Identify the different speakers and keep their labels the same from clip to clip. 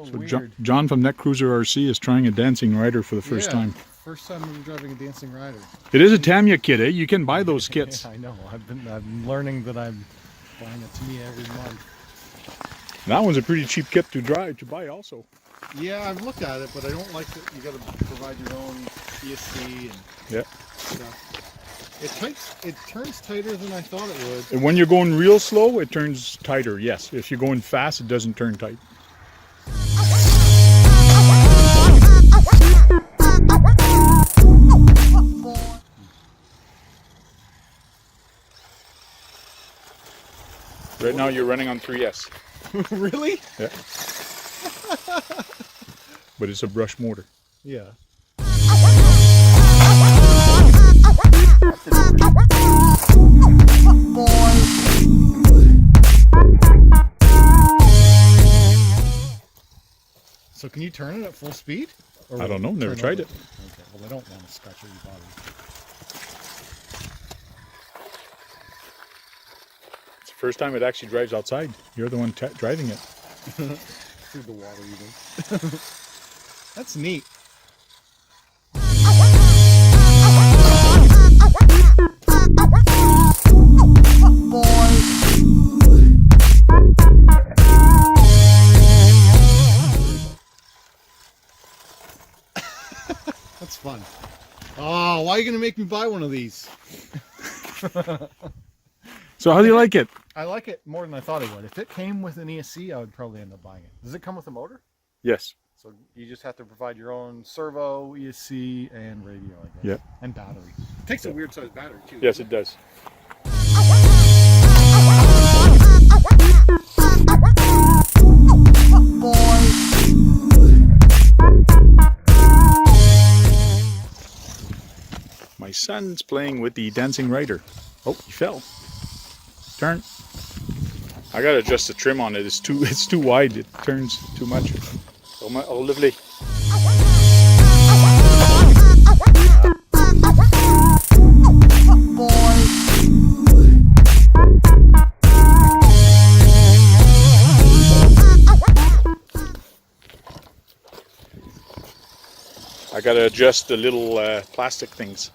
Speaker 1: So
Speaker 2: weird.
Speaker 1: John from Netcruzer RC is trying a dancing rider for the first time.
Speaker 2: First time I'm driving a dancing rider.
Speaker 1: It is a Tamiya kit, eh? You can buy those kits.
Speaker 2: Yeah, I know. I'm learning that I'm buying a Tamiya every month.
Speaker 1: That one's a pretty cheap kit to buy also.
Speaker 2: Yeah, I've looked at it, but I don't like that you got to provide your own ESC and stuff. It turns tighter than I thought it would.
Speaker 1: And when you're going real slow, it turns tighter, yes. If you're going fast, it doesn't turn tight. Right now you're running on 3S.
Speaker 2: Really?
Speaker 1: Yeah. But it's a brush motor.
Speaker 2: Yeah. So can you turn it at full speed? Or
Speaker 1: I don't know, never tried it.
Speaker 2: Okay, well I don't want to scratch your body.
Speaker 1: It's the first time it actually drives outside. You're the one driving it.
Speaker 2: Through the water even. That's neat. That's fun. Oh, why are you going to make me buy one of these?
Speaker 1: So how do you like it?
Speaker 2: I like it more than I thought it would. If it came with an ESC, I would probably end up buying it. Does it come with a motor?
Speaker 1: Yes.
Speaker 2: So you just have to provide your own servo, ESC, and radio, I guess.
Speaker 1: Yeah.
Speaker 2: And battery. It takes a weird sized battery too.
Speaker 1: Yes, it does. My son's playing with the dancing rider. Oh, he fell. Turn. I gotta adjust the trim on it. It's too wide. It turns too much. Oh, lovely. I gotta adjust the little plastic things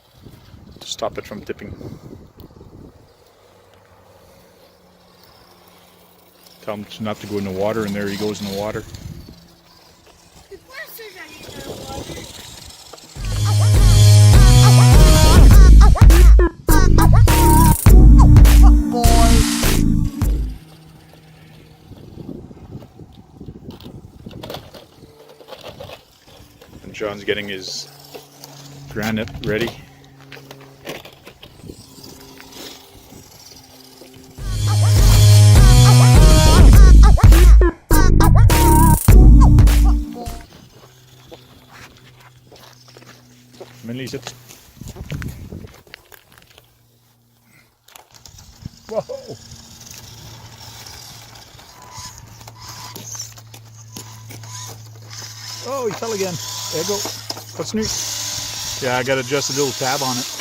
Speaker 1: to stop it from tipping. Tell him not to go in the water, and there he goes in the water. And John's getting his granite ready. Mainly sit. Whoa! Oh, he fell again. There you go. What's new? Yeah, I got to adjust a little tab on it.